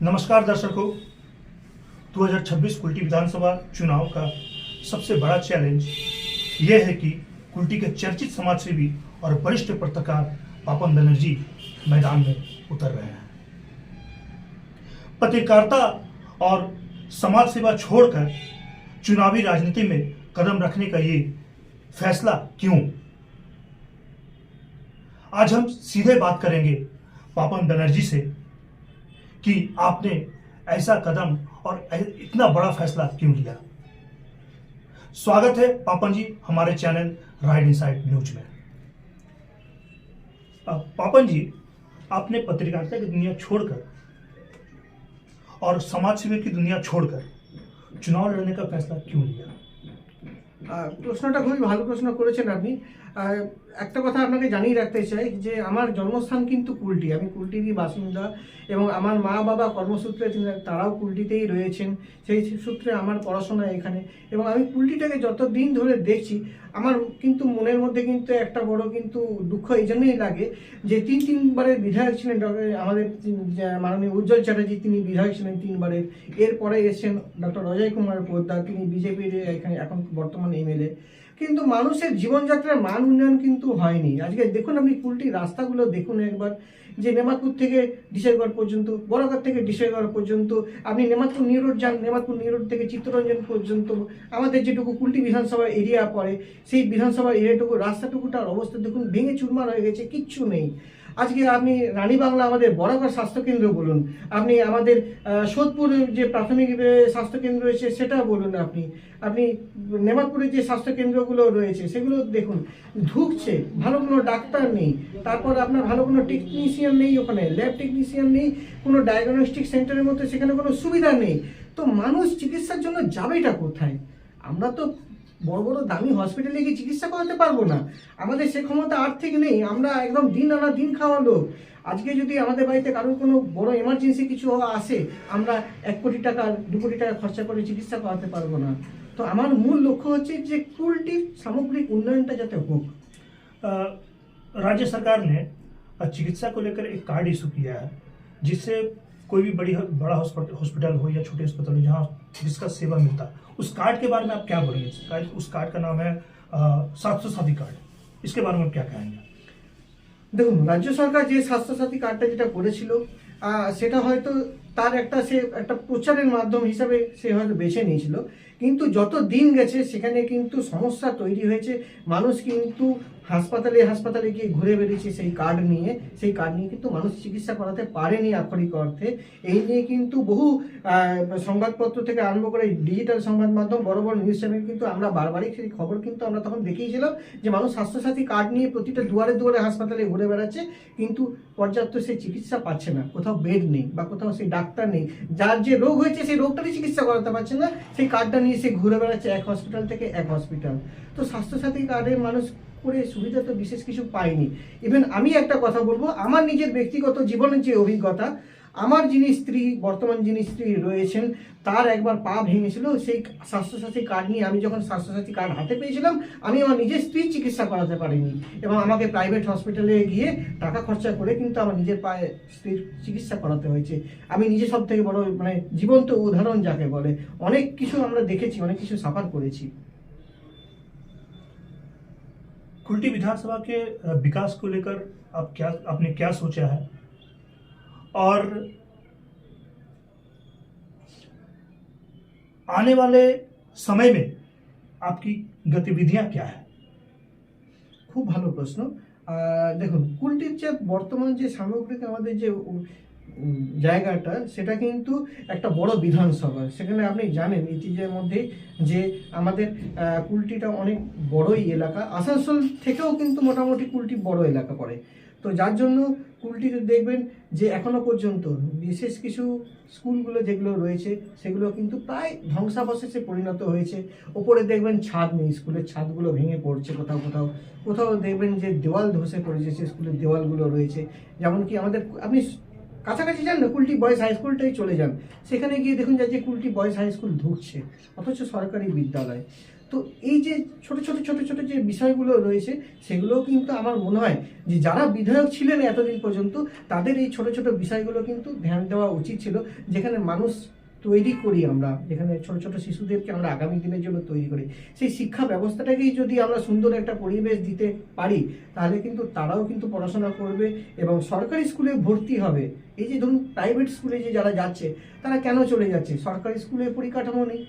नमस्कार दर्शकों। 2026 कुल्टी विधानसभा चुनाव का सबसे बड़ा चैलेंज यह है कि कुल्टी के चर्चित समाजसेवी और वरिष्ठ पत्रकार पापन बनर्जी मैदान में उतर रहे हैं। पत्रकारिता और समाज सेवा छोड़कर चुनावी राजनीति में कदम रखने का ये फैसला क्यों? आज हम सीधे बात करेंगे पापन बनर्जी से कि आपने ऐसा कदम और इतना बड़ा फैसला क्यों लिया। स्वागत है पापन जी हमारे चैनल राइट इनसाइड न्यूज में। पापन जी, आपने पत्रकारिता की दुनिया छोड़कर और समाज सेवा की दुनिया छोड़कर चुनाव लड़ने का फैसला क्यों लिया? প্রশ্নটা খুবই ভালো প্রশ্ন করেছেন আপনি। একটা কথা আপনাকে জানিয়ে রাখতে চাই যে আমার জন্মস্থান কিন্তু কুলটি, আমি কুলটিরই বাসিন্দা এবং আমার মা বাবা কর্মসূত্রে তারাও কুলটিতেই রয়েছেন, সেই সূত্রে আমার পড়াশোনা এখানে এবং আমি কুলটিটাকে যত দিন ধরে দেখছি আমার কিন্তু মনের মধ্যে কিন্তু একটা বড় কিন্তু দুঃখ এই জন্যই লাগে যে তিনবারের বিধায়ক ছিলেন আমাদের মাননীয় উজ্জ্বল চ্যাটার্জি, তিনি বিধায়ক ছিলেন তিনবারের। এরপরে এসেছেন ডক্টর অজয় কুমার পোদ্দার, তিনি বিজেপির এখানে এখন বর্তমান এমএলএ। কিন্তু মানুষের জীবনযাত্রার মান উন্নয়ন কিন্তু হয়নি। আজকে দেখুন আপনি কুলটির রাস্তাগুলো দেখুন একবার, যে নেমাতপুর থেকে ডিসেরগড় পর্যন্ত, বড়ঘাট থেকে ডিসেরগড় পর্যন্ত, আপনি নেমাতপুর নিউ রোড যান, নেমাতপুর নিউ রোড থেকে চিত্তরঞ্জন পর্যন্ত আমাদের যেটুকু কুলটি বিধানসভা এরিয়া পড়ে সেই বিধানসভা এরিয়াটুকু রাস্তাটুকুটার অবস্থা দেখুন, ভেঙে চুরমার হয়ে গেছে, কিচ্ছু নেই। আজকে আপনি রানীবাংলা আমাদের বড়ঘাট স্বাস্থ্যকেন্দ্র বলুন, আপনি আমাদের সোদপুর যে প্রাথমিক স্বাস্থ্যকেন্দ্র রয়েছে সেটা বলুন, আপনি নেমাতপুরের যে স্বাস্থ্যকেন্দ্রগুলো রয়েছে সেগুলো দেখুন, ঢুকছে, ভালো কোনো ডাক্তার নেই, তারপর আপনার ভালো কোনো টেকনিশিয়ান নেই, ওখানে ল্যাব টেকনিশিয়ান নেই, কোনো ডায়াগনস্টিক সেন্টারের মধ্যে সেখানে কোনো সুবিধা নেই। তো মানুষ চিকিৎসার জন্য যাবেটা কোথায়? আমরা তো বড় বড় দামি হসপিটালে গিয়ে চিকিৎসা করাতে পারবো না, আমাদের সে ক্ষমতা আর্থিক নেই, আমরা একদম দিন আনা দিন খাওয়া লোক। আজকে যদি আমাদের বাড়িতে কারোর কোনো বড় এমার্জেন্সি কিছু আসে, আমরা 1 কোটি টাকা 2 কোটি টাকা খরচা করে চিকিৎসা করাতে পারবো না। তো আমার মূল লক্ষ্য হচ্ছে যে কুলটির সামগ্রিক উন্নয়নটা যাতে হোক। राज्य सरकार ने चिकित्सा को लेकर एक कार्ड इशू किया है जिससे कोई भी बड़ा हॉस्पिटल हो या छोटे अस्पताल हो जहाँ चिकित्सा सेवा मिलता है, उस कार्ड के बारे में आप क्या बोलेंगे? उस कार्ड का नाम है स्वास्थ्य साथी कार्ड, इसके बारे में आप क्या कहेंगे? দেখুন, রাজ্য সরকার যে স্বাস্থ্যসাথী কার্ডটা যেটা করেছিল সেটা হয়তো তার একটা প্রচারের মাধ্যম হিসাবে সে হয়তো বেছে নিয়েছিল, কিন্তু যত দিন গেছে সেখানে কিন্তু সমস্যা তৈরি হয়েছে। মানুষ কিন্তু হাসপাতালে গিয়ে ঘুরে বেরিয়েছে সেই কার্ড নিয়ে কিন্তু মানুষ চিকিৎসা করাতে পারেনি আক্ষরিক অর্থে। এই নিয়ে কিন্তু বহু সংবাদপত্র থেকে আরম্ভ করে ডিজিটাল সংবাদ মাধ্যম, বড় বড় নিউজ চ্যানেল কিন্তু আমরা বারবারই সেই খবর কিন্তু আমরা তখন দেখিয়েছিলাম যে মানুষ স্বাস্থ্যসাথী কার্ড নিয়ে প্রতিটা দুয়ারে দুয়ারে হাসপাতালে ঘুরে বেড়াচ্ছে, কিন্তু পর্যাপ্ত সেই চিকিৎসা পাচ্ছে না, কোথাও বেড নেই বা কোথাও সেই ডাক্তার নেই, যার যে রোগ হয়েছে সেই রোগটারই চিকিৎসা করাতে পারছে না, সেই কার্ডটা নিয়ে সে ঘুরে বেড়াচ্ছে এক হসপিটাল থেকে এক হসপিটাল। তো স্বাস্থ্যসাথী কার্ডের মানুষ করে সুবিধা তো বিশেষ কিছু পাইনি। ইভেন আমি একটা কথা বলবো, আমার নিজের ব্যক্তিগত জীবনের যে অভিজ্ঞতা, আমার বর্তমান যিনি স্ত্রী রয়েছেন তার একবার পা ভেঙেছিল, সেই স্বাস্থ্যসাথী কার্ড নিয়ে আমি যখন স্বাস্থ্যসাথী কার্ড হাতে পেয়েছিলাম আমি আমার নিজের স্ত্রীর চিকিৎসা করাতে পারিনি এবং আমাকে প্রাইভেট হসপিটালে গিয়ে টাকা খরচা করে কিন্তু আমার নিজের পায়ে স্ত্রীর চিকিৎসা করাতে হয়েছে। আমি নিজে সব থেকে বড় জীবন্ত উদাহরণ যাকে বলে, অনেক কিছু আমরা দেখেছি, অনেক কিছু সাফার করেছি। कुल्टी विधानसभा के विकास को लेकर आपने क्या सोचा है और आने वाले समय में आपकी गतिविधियां क्या है? খুব ভালো প্রশ্ন। দেখুন, কুলটির যে বর্তমান যে সামগ্রিক আমাদের যে জায়গাটা সেটা কিন্তু একটা বড় বিধানসভা। সেখানে আপনি জানেন ইতিহাসের মধ্যে যে আমাদের কুলটিটা অনেক বড়ই এলাকা, আসানসোল থেকেও কিন্তু মোটামুটি কুলটি বড় এলাকা পড়ে। তো যার জন্য কুলটিতে দেখবেন যে এখনো পর্যন্ত বিশেষ কিছু স্কুলগুলো যেগুলো রয়েছে সেগুলো কিন্তু প্রায় ধ্বংসাবশেষে পরিণত হয়েছে। ওপরে দেখবেন ছাদ নেই, স্কুলের ছাদগুলো ভেঙে পড়ছে, কোথাও দেখবেন যে দেওয়াল ধসে পড়েছে, সে স্কুলের দেওয়ালগুলো রয়েছে। যেমন কি আমাদের আপনি কাছাকাছি যান না, কুলটি বয়েজ হাই স্কুলটাই চলে যান, সেখানে গিয়ে দেখুন যে কুলটি বয়েজ হাই স্কুল ঢুকছে, অথচ সরকারি বিদ্যালয়। তো এই যে ছোট ছোট ছোট ছোট যে বিষয়গুলো রয়েছে সেগুলো কিন্তু আমার মনে হয় যে যারা বিধায়ক ছিলেন এতদিন পর্যন্ত তাদের এই ছোট ছোট বিষয়গুলো কিন্তু ধ্যান দেওয়া উচিত ছিল, যেখানে মানুষ তৈরি করি আমরা, যেখানে ছোট ছোট শিশুদেরকে আমরা আগামী দিনের জন্য তৈরি করি, সেই শিক্ষা ব্যবস্থাটাকেই যদি আমরা সুন্দর একটা পরিবেশ দিতে পারি তাহলে কিন্তু তারাও কিন্তু পড়াশোনা করবে এবং সরকারি স্কুলে ভর্তি হবে। এই যে ধরুন প্রাইভেট স্কুলে যে যারা যাচ্ছে তারা কেন চলে যাচ্ছে, সরকারি স্কুলে পরিকাঠামো নেই।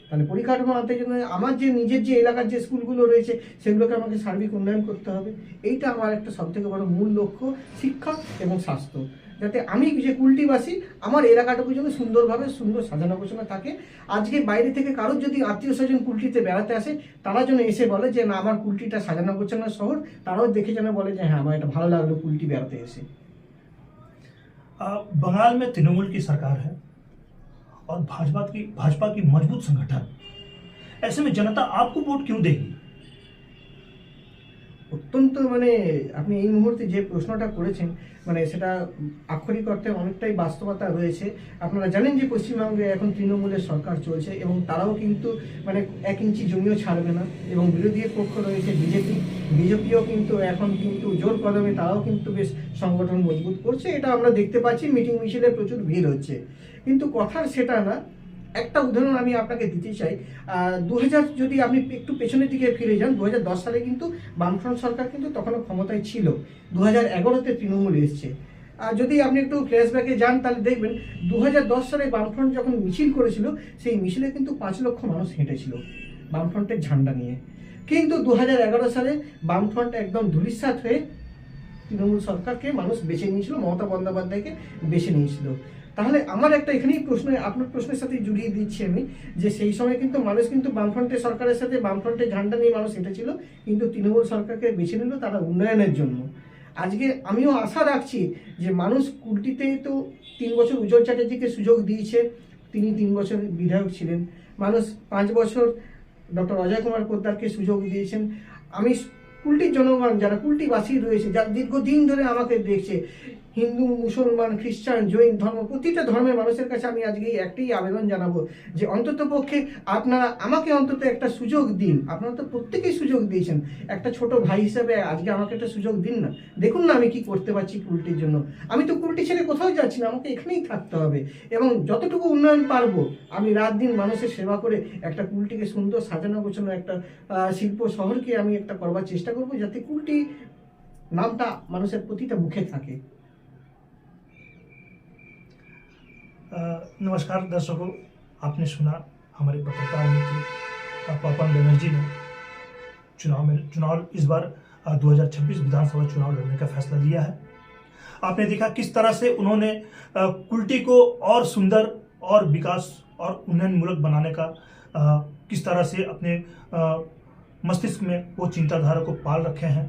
তাহলে পরিকাঠামো আনতে জন্য আমার যে নিজের যে এলাকার যে স্কুলগুলো রয়েছে সেগুলোকে আমাকে সার্বিক উন্নয়ন করতে হবে। এইটা আমার একটা সবথেকে বড় মূল লক্ষ্য, শিক্ষা এবং স্বাস্থ্য, যাতে আমি যে কুলটিবাসী আমার এলাকাটুকু যেন সুন্দরভাবে সুন্দর সাজানো গোছানো থাকে। আজকে বাইরে থেকে কারোর যদি আত্মীয় স্বজন কুলটিতে বেড়াতে আসে তারা যেন এসে বলে যে না আমার কুলটিটা সাজানো গোছানো শহর, তারাও দেখে যেন বলে যে হ্যাঁ আমার এটা ভালো লাগলো কুলটি বেড়াতে এসে। बंगाल में तृणमूल की सरकार है और भाजपा की मजबूत संगठन, ऐसे में जनता आपको वोट क्यों देगी? অত্যন্ত মানে আপনি এই মুহূর্তে যে প্রশ্নটা করেছেন মানে সেটা আক্ষরিক অর্থে অনেকটাই বাস্তবতা রয়েছে। আপনারা জানেন যে পশ্চিমবঙ্গে এখন তৃণমূলের সরকার চলছে এবং তারাও কিন্তু মানে 1 ইঞ্চি জমিও ছাড়বে না, এবং বিরোধী পক্ষ রয়েছে বিজেপিও কিন্তু এখন কিন্তু জোর কদমে তারাও কিন্তু বেশ সংগঠন মজবুত করছে, এটা আমরা দেখতে পাচ্ছি। মিটিং মিছিলে প্রচুর ভিড় হচ্ছে, কিন্তু কথার সেটা না। একটা উদাহরণ আমি আপনাকে দিতে চাই। 2000 যদি আপনি একটু পেছনের দিকে ফিরে যান, 2010 সালে কিন্তু বামফ্রন্ট সরকার কিন্তু তখনও ক্ষমতায় ছিল, 2011-তে তৃণমূল এসছে। আর যদি আপনি একটু ফ্ল্যাশব্যাকে যান তাহলে দেখবেন 2010 সালে বামফ্রন্ট যখন মিছিল করেছিল সেই মিছিলে কিন্তু 5 লক্ষ মানুষ হেঁটেছিল বামফ্রন্টের ঝান্ডা নিয়ে। কিন্তু 2011 সালে বামফ্রন্ট একদম ধূলিসাৎ হয়ে তৃণমূল সরকারকে মানুষ বেছে নিয়েছিল, মমতা বন্দ্যোপাধ্যায়কে বেছে নিয়েছিল। তাহলে আমার একটা এখানেই প্রশ্ন আপনার প্রশ্নের সাথে জুড়িয়ে দিচ্ছি আমি, যে সেই সময় কিন্তু মানুষ কিন্তু বামফ্রন্টের সরকারের সাথে বামফ্রন্টের ঝান্ডা নিয়ে মানুষ হেঁটেছিল, কিন্তু তৃণমূল সরকারকে বেছে নিল তারা উন্নয়নের জন্য। আজকে আমিও আশা রাখছি যে মানুষ কুলটিতে তো 3 বছর উজ্জ্বল চ্যাটার্জিকে সুযোগ দিয়েছে, তিনি 3 বছর বিধায়ক ছিলেন। মানুষ 5 বছর ডক্টর অজয় কুমার পোদ্দারকে সুযোগ দিয়েছেন। আমি কুলটির জনগণ যারা কুলটিবাসী রয়েছে, যারা দীর্ঘদিন ধরে আমাকে দেখছে, হিন্দু, মুসলমান, খ্রিস্টান, জৈন ধর্ম, প্রতিটা ধর্মের মানুষের কাছে আমি আজকে একটাই আবেদন জানাবো যে অন্তত পক্ষে আপনারা আমাকে অন্তত একটা সুযোগ দিন। আপনারা তো প্রত্যেকেই সুযোগ দিয়েছেন, একটা ছোট ভাই হিসেবে আজকে আমাকে একটা সুযোগ দিন না। দেখুন না আমি কি করতে পারছি কুলটির জন্য। আমি তো কুলটি ছেড়ে কোথাও যাচ্ছি না, আমাকে এখানেই থাকতে হবে এবং যতটুকু উন্নয়ন পারবো আমি রাত দিন মানুষের সেবা করে একটা কুলটিকে সুন্দর সাজানো গোছানো একটা শিল্প শহরকে আমি একটা করবার চেষ্টা করবো, যাতে কুলটি নামটা মানুষের প্রতিটা মুখে থাকে। नमस्कार दर्शकों, आपने सुना हमारे पत्रकार मित्र पापन बनर्जी ने चुनाव इस बार 2026 विधानसभा चुनाव लड़ने का फैसला लिया है। आपने देखा किस तरह से उन्होंने कुलटी को और सुंदर और विकास और उन्नयनमूलक बनाने का किस तरह से अपने मस्तिष्क में वो चिंताधारा को पाल रखे हैं।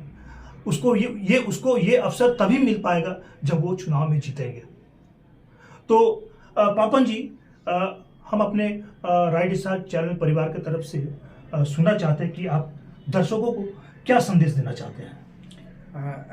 उसको ये अवसर तभी मिल पाएगा जब वो चुनाव में जीतेंगे। तो पापन जी, हम अपने राइट डिसाइड चैनल परिवार की तरफ से सुनना चाहते हैं कि आप दर्शकों को क्या संदेश देना चाहते हैं।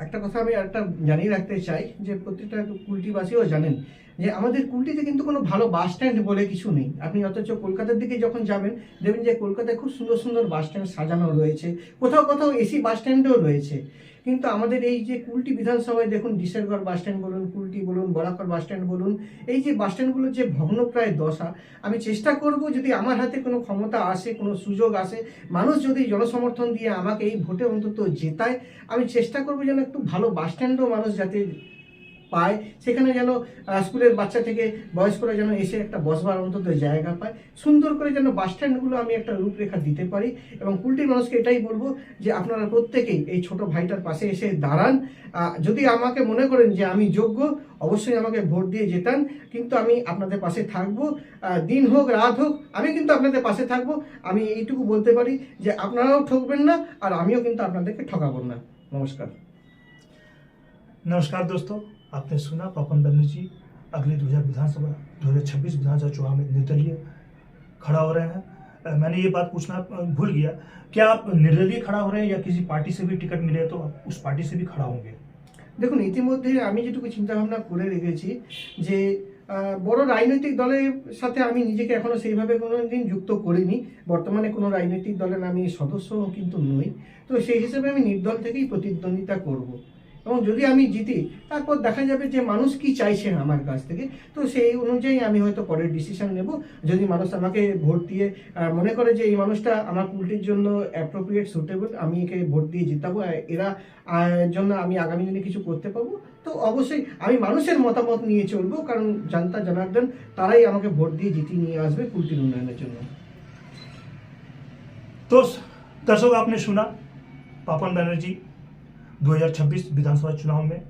একটা কথা আমি একটা জানিয়ে রাখতে চাই যে প্রত্যেকটা কুলটিবাসীও জানেন যে আমাদের কুলটিতে কিন্তু কোনো ভালো বাস স্ট্যান্ড বলে কিছু নেই। আপনি অথচ কলকাতার দিকে যখন যাবেন দেখবেন যে কলকাতায় খুব সুন্দর সুন্দর বাস স্ট্যান্ড সাজানো রয়েছে, কোথাও কোথাও এসি বাস স্ট্যান্ডও রয়েছে। কিন্তু আমাদের এই যে কুলটি বিধানসভায় দেখুন ডিসেরগড় বাস স্ট্যান্ড বলুন, কুলটি বলুন, বরাকর বাস স্ট্যান্ড বলুন, এই যে বাস স্ট্যান্ডগুলোর যে ভগ্নপ্রায় দশা, আমি চেষ্টা করব যদি আমার হাতে কোনো ক্ষমতা আসে, কোনো সুযোগ আসে, মানুষ যদি জনসমর্থন দিয়ে আমাকে এই ভোটে অন্তত জেতায়, আমি চেষ্টা করব যেন একটু ভালো বাস স্ট্যান্ডও মানুষ যাতে পায়, সেখানে যেন স্কুলের বাচ্চা থেকে বয়স্করা যেন এসে একটা বসবার অন্তত জায়গা পায়, সুন্দর করে যেন বাস স্ট্যান্ডগুলো আমি একটা রূপরেখা দিতে পারি। এবং কুলটির মানুষকে এটাই বলবো যে আপনারা প্রত্যেকেই এই ছোট ভাইটার পাশে এসে দাঁড়ান। যদি আমাকে মনে করেন যে আমি যোগ্য, অবশ্যই আমাকে ভোট দিয়ে জেতান, কিন্তু আমি আপনাদের পাশে থাকবো, দিন হোক রাত হোক আমি কিন্তু আপনাদের পাশে থাকবো। আমি এইটুকু বলতে পারি যে আপনারাও ঠকবেন না আর আমিও কিন্তু আপনাদেরকে ঠকাবো না। নমস্কার। नमस्कार दोस्तों, आपने सुना पापन बनर्जी अगले 2026 विधानसभा चुनाव में निर्दलीय खड़ा हो रहे हैं। मैंने ये बात पूछना भूल गया, क्या आप निर्दलीय खड़ा हो रहे हैं या किसी पार्टी से भी टिकट मिले तो आप उस पार्टी से भी खड़ा होंगे? দেখুন ইতিমধ্যে আমি যেটুকু চিন্তা ভাবনা করে রেখেছি যে বড় রাজনৈতিক দলের সাথে আমি নিজেকে এখনো সেইভাবে কোনো দিন যুক্ত করিনি। বর্তমানে কোনো রাজনৈতিক দলের আমি সদস্যও কিন্তু নই। তো সেই হিসেবে আমি নির্দল থেকেই প্রতিদ্বন্দ্বিতা করব। এবং যদি আমি জিতি, তারপর দেখা যাবে যে মানুষ কি চাইছেন আমার কাছ থেকে। তো সেই অনুযায়ী আমি হয়তো পরের ডিসিশন নেব। যদি মানুষ আমাকে ভোট দিয়ে মনে করে যে এই মানুষটা আমার কুলটির জন্য অ্যাপ্রোপ্রিয়েট সুটেবল, আমি একে ভোট দিয়ে জিতাবো, এরা জন্য আমি আগামী দিনে কিছু করতে পারবো, তো অবশ্যই আমি মানুষের মতামত নিয়ে চলবো। কারণ জনতা জনার্দন তারাই আমাকে ভোট দিয়ে জিতিয়ে নিয়ে আসবে কুলটির উন্নয়নের জন্য। तो दर्शक, आपने सुना पापन बनर्जी 2026 विधानसभा चुनाव में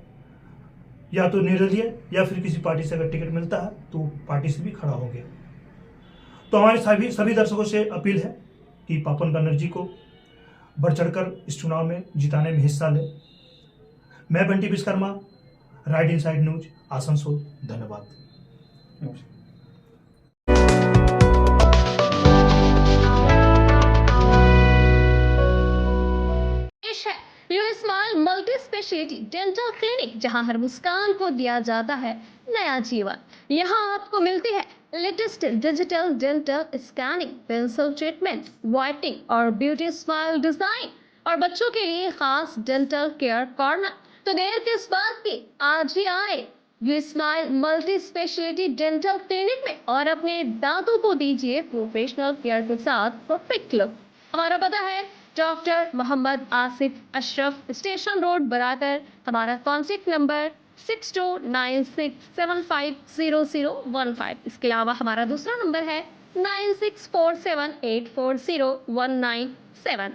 या तो निर्दलीय या फिर किसी पार्टी से अगर टिकट मिलता है तो पार्टी से भी खड़ा होंगे। तो हमारे सभी सभी दर्शकों से अपील है कि पापन बनर्जी को बढ़ चढ़कर इस चुनाव में जिताने में हिस्सा लें। मैं Bunty Vishwakarma, right inside news, Asansol. धन्यवाद। नमस्कार। पेश है you smile multi speciality dental clinic, जहां हर मुस्कान को दिया जाता है नया जीवन। यहां आपको मिलती है latest digital dental scanning, pencil treatment, whitening और ब्यूटी स्माइल डिजाइन, और बच्चों के लिए खास डेंटल केयर कॉर्नर। तो देर किस बात की, आज ही आए you smile multi speciality dental clinic में और अपने दांतों को दीजिए प्रोफेशनल केयर के साथ परफेक्ट लुक। हमारा पता है doctor Mohammad Asif Ashraf, station road, Barakar. हमारा कॉन्टैक्ट नंबर 6296750015। इसके अलावा हमारा दूसरा नंबर है 9647840197।